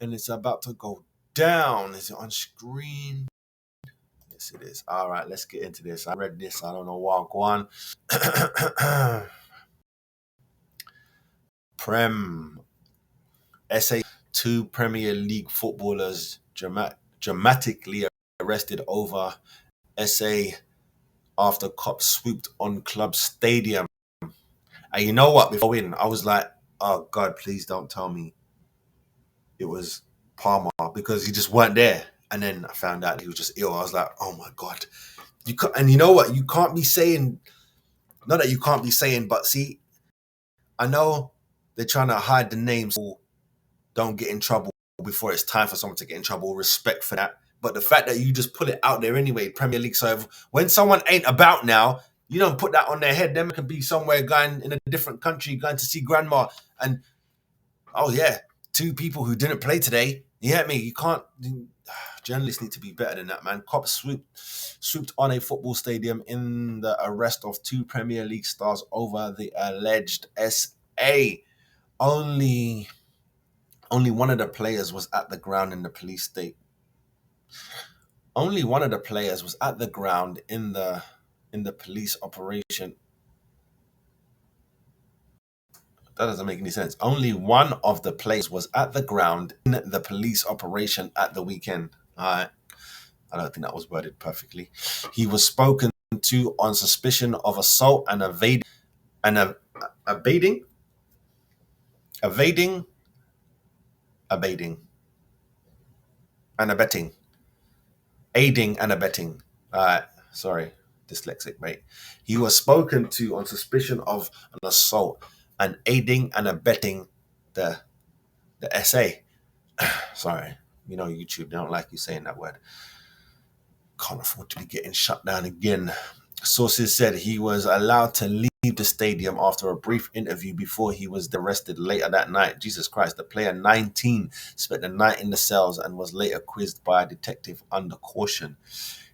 and it's about to go down. Is it on screen? Yes, it is. All right, let's get into this. I read this. I don't know what. Go on. Prem SA, two Premier League footballers dramatically arrested over SA after cops swooped on club stadium. And you know what? Before I was like, oh God, please don't tell me it was Palmer because he just weren't there. And then I found out he was just ill. I was like, oh my God. And you know what? You can't be saying, not that you can't be saying, but see, I know they're trying to hide the names so don't get in trouble before it's time for someone to get in trouble. Respect for that. But the fact that you just put it out there anyway, Premier League. So when someone ain't about now, you don't put that on their head. Them can be somewhere going in a different country, going to see grandma. And oh yeah, two people who didn't play today. You get me? You can't. Journalists need to be better than that, man. Cops swooped on a football stadium in the arrest of two Premier League stars over the alleged SA. Only one of the players was at the ground in the police state. Only one of the players was at the ground in the police operation. That doesn't make any sense. Only one of the players was at the ground in the police operation at the weekend. I don't think that was worded perfectly. He was spoken to on suspicion of assault and evading and abetting aiding and abetting. Sorry, dyslexic, mate. He was spoken to on suspicion of an assault and aiding and abetting the SA. Sorry, you know YouTube, they don't like you saying that word. Can't afford to be getting shut down again. Sources said he was allowed to leave the stadium after a brief interview before he was arrested later that night. Jesus Christ, the player 19 spent the night in the cells and was later quizzed by a detective under caution.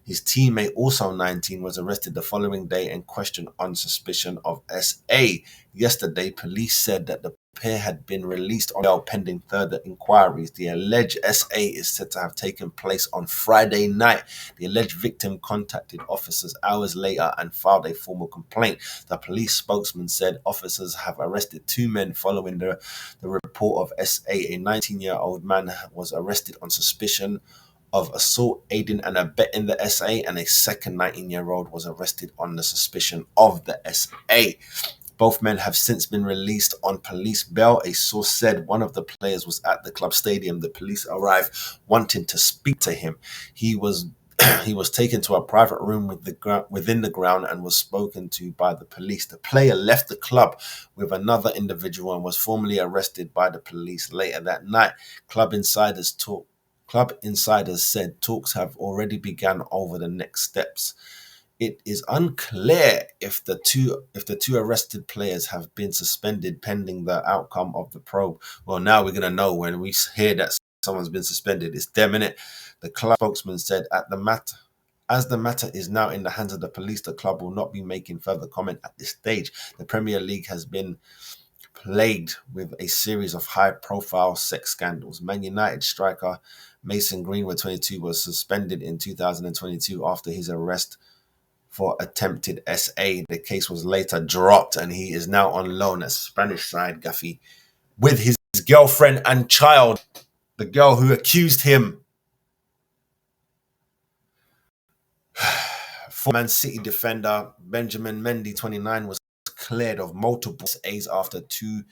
His teammate, also 19, was arrested the following day and questioned on suspicion of SA. Yesterday, police said that the pair had been released on bail pending further inquiries. The alleged SA is said to have taken place on Friday night. The alleged victim contacted officers hours later and filed a formal complaint. The police spokesman said officers have arrested two men following the report of SA. A 19-year-old man was arrested on suspicion of assault, aiding and abetting the SA, and a second 19-year-old was arrested on the suspicion of the SA. Both men have since been released on police bail. A source said one of the players was at the club stadium. The police arrived wanting to speak to him. He was taken to a private room within the ground and was spoken to by the police. The player left the club with another individual and was formally arrested by the police later that night. Club insiders said talks have already begun over the next steps. It is unclear if the two arrested players have been suspended pending the outcome of the probe. Well, now we're gonna know when we hear that someone's been suspended. It's them, innit? The club spokesman said as the matter is now in the hands of the police, the club will not be making further comment at this stage. The Premier League has been plagued with a series of high-profile sex scandals. Man United striker Mason Greenwood, 22, was suspended in 2022 after his arrest for attempted SA. The case was later dropped and he is now on loan at Spanish side Gaffy with his girlfriend and child, the girl who accused him. Former Man City defender Benjamin Mendy, 29, was cleared of multiple SAs after two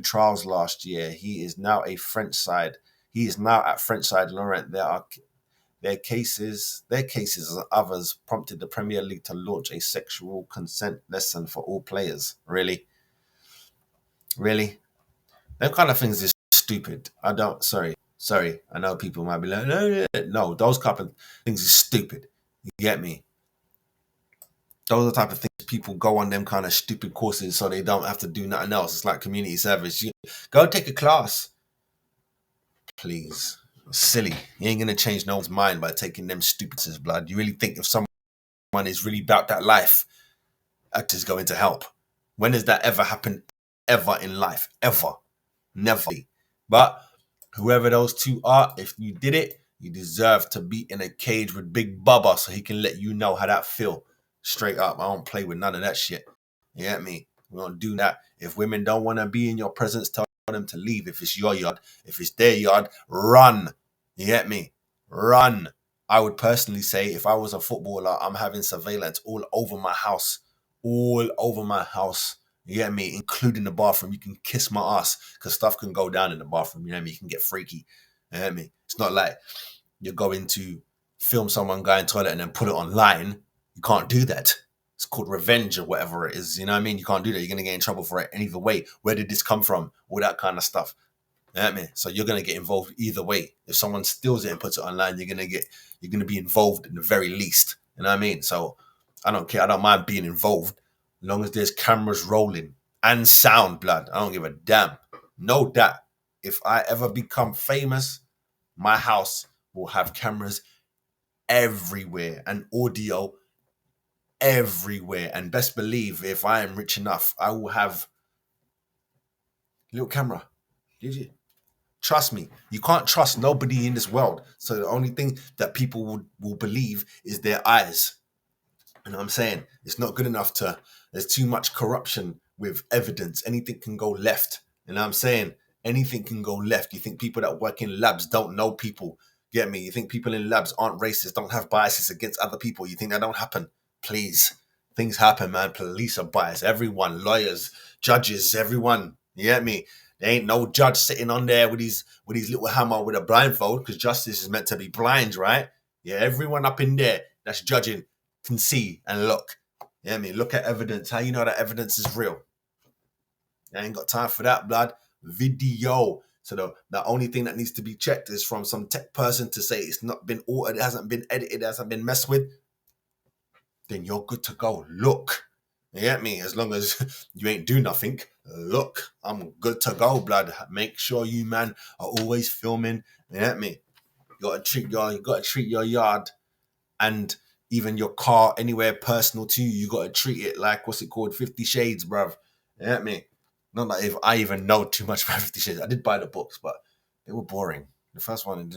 trials last year. He is now at French side Laurent. Their cases and others prompted the Premier League to launch a sexual consent lesson for all players. Really? Them kind of things is stupid. Sorry. I know people might be like, no, those couple of things is stupid. You get me? Those are the type of things people go on them kind of stupid courses so they don't have to do nothing else. It's like community service. You go take a class. Please. Silly. You ain't gonna change no one's mind by taking them stupids blood. You really think if someone is really about that life, act is going to help? When has that ever happened? Ever in life? Ever? Never. But Whoever those two are, if you did it, you deserve to be in a cage with Big Bubba so he can let you know how that feel. Straight up, I don't play with none of that shit. You get me? We don't do that. If women don't want to be in your presence, tell them to leave. If it's your yard, if it's their yard, run. You get me? Run. I would personally say if I was a footballer, I'm having surveillance all over my house. All over my house. You get me? Including the bathroom. You can kiss my ass because stuff can go down in the bathroom. You know what I mean? You can get freaky. You know what I mean? It's not like you're going to film someone going to the toilet and then put it online. You can't do that. It's called revenge or whatever it is. You know what I mean? You can't do that. You're going to get in trouble for it. And either way, where did this come from? All that kind of stuff. You know what I mean? So you're going to get involved either way. If someone steals it and puts it online, you're going to be involved in the very least. You know what I mean? So I don't care. I don't mind being involved as long as there's cameras rolling and sound, blood. I don't give a damn. Know that if I ever become famous, my house will have cameras everywhere and audio everywhere. And best believe if I am rich enough, I will have a little camera. Did you? Trust me, you can't trust nobody in this world. So the only thing that people will believe is their eyes. You know what I'm saying? It's not good enough there's too much corruption with evidence. Anything can go left. You know what I'm saying? Anything can go left. You think people that work in labs don't know people? Get me? You think people in labs aren't racist, don't have biases against other people? You think that don't happen? Please. Things happen, man. Police are biased. Everyone, lawyers, judges, everyone. You get me? There ain't no judge sitting on there with his little hammer with a blindfold because justice is meant to be blind, right? Yeah, everyone up in there that's judging can see and look. Yeah, I mean, look at evidence. How you know that evidence is real? I ain't got time for that, blood. Video. So the only thing that needs to be checked is from some tech person to say it's not been altered, it hasn't been edited, it hasn't been messed with. Then you're good to go. Look. You get me? As long as you ain't do nothing, look. I'm good to go, blood. Make sure you, man, are always filming. You get me? You gotta treat your yard and even your car anywhere personal to you. You gotta treat it like what's it called? 50 Shades, bruv. You get me? Not that if I even know too much about 50 Shades. I did buy the books, but they were boring. The first one,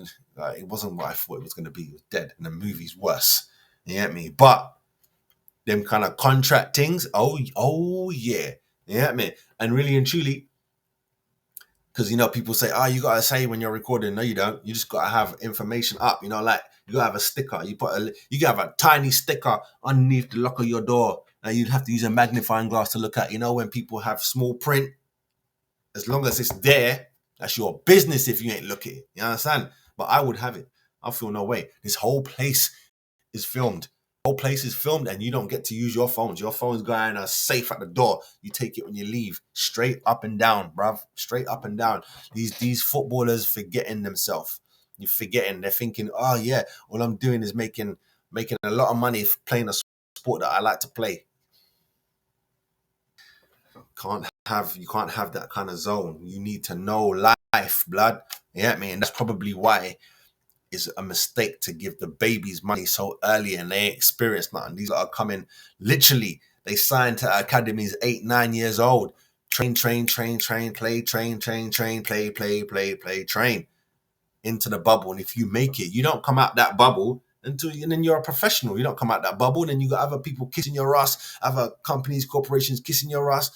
it wasn't what I thought it was gonna be. It was dead, and the movie's worse. You get me? But them kind of contract things, oh yeah. You get me? And really and truly, because people say, you gotta say when you're recording. No, you don't. You just gotta have information up. Like you gotta have a sticker. You can have a tiny sticker underneath the lock of your door. Now you'd have to use a magnifying glass to look at. When people have small print, as long as it's there, that's your business if you ain't looking. You understand? But I would have it. I feel no way. This whole place is filmed. Whole place is filmed and you don't get to use your phones. Your phone's going safe at the door. You take it when you leave. Straight up and down, bruv. Straight up and down. These footballers forgetting themselves. You're forgetting. They're thinking, oh yeah, all I'm doing is making a lot of money playing a sport that I like to play. You can't have that kind of zone. You need to know life, blood. You get me? And that's probably why it's a mistake to give the babies money so early and they ain't experienced nothing. These are coming, literally, they signed to academies 8, 9 years old. Train, play, train into the bubble. And if you make it, you don't come out that bubble and then you're a professional. You don't come out that bubble and then you got other people kissing your ass, other companies, corporations kissing your ass.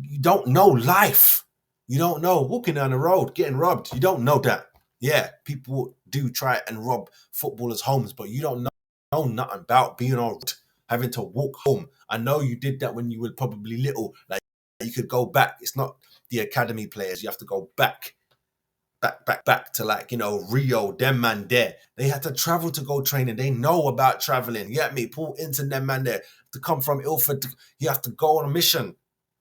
You don't know life. You don't know walking down the road, getting robbed. You don't know that. Yeah, people do try and rob footballers' homes, but you don't know nothing about being on having to walk home. I know you did that when you were probably little. Like you could go back. It's not the academy players. You have to go back to Rio, them man there. They had to travel to go train and they know about traveling. You get me? Paul Inton, them man there. To come from Ilford, you have to go on a mission.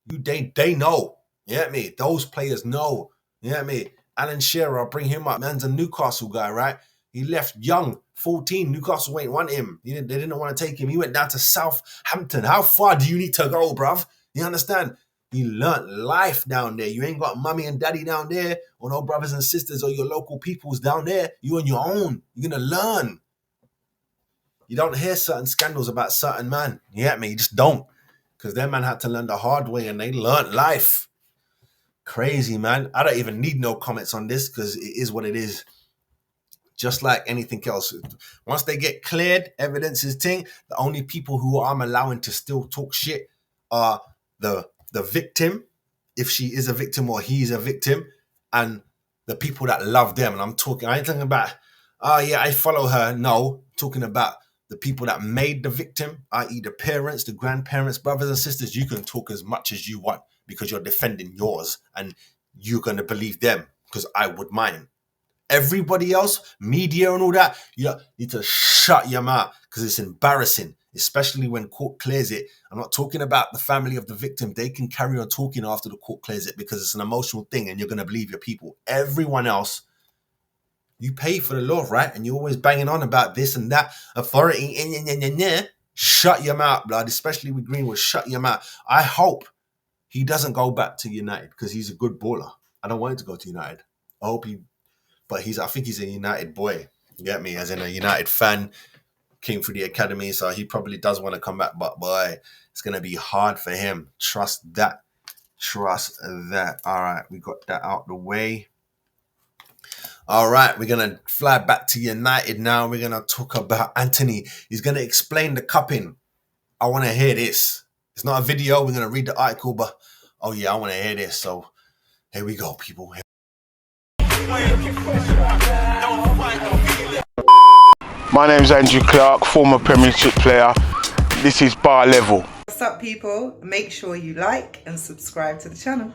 They know. You get me? Those players know. You get me? Alan Shearer, I'll bring him up. Man's a Newcastle guy, right? He left young, 14. Newcastle ain't want him. They didn't want to take him. He went down to Southampton. How far do you need to go, bruv? You understand? You learnt life down there. You ain't got mummy and daddy down there or no brothers and sisters or your local peoples down there. You on your own. You're going to learn. You don't hear certain scandals about certain man. You get me? You just don't. Because their man had to learn the hard way and they learnt life. Crazy, man. I don't even need no comments on this because it is what it is. Just like anything else. Once they get cleared, evidence is thing. The only people who I'm allowing to still talk shit are the victim, if she is a victim or he's a victim, and the people that love them. And I ain't talking about, oh yeah, I follow her. No, I'm talking about the people that made the victim, i.e. the parents, the grandparents, brothers and sisters. You can talk as much as you want because you're defending yours and you're going to believe them because I would mine. Everybody else, media and all that, you need to shut your mouth because it's embarrassing, especially when court clears it. I'm not talking about the family of the victim. They can carry on talking after the court clears it because it's an emotional thing and you're going to believe your people. Everyone else, you pay for the law, right? And you're always banging on about this and that authority. Shut your mouth, blood, especially with Greenwood. Shut your mouth. I hope he doesn't go back to United because he's a good baller. I don't want him to go to United. I hope he... But I think he's a United boy. You get me? As in a United fan, came through the academy, so he probably does want to come back. But boy, it's gonna be hard for him. Trust that. Trust that. All right, we got that out the way. All right, we're gonna fly back to United now. We're gonna talk about Anthony. He's gonna explain the cupping. I want to hear this. It's not a video. We're gonna read the article, but oh yeah, I want to hear this. So here we go, people. My name's Andrew Clark, former Premiership player. This is Bar Level. What's up, people? Make sure you like and subscribe to the channel.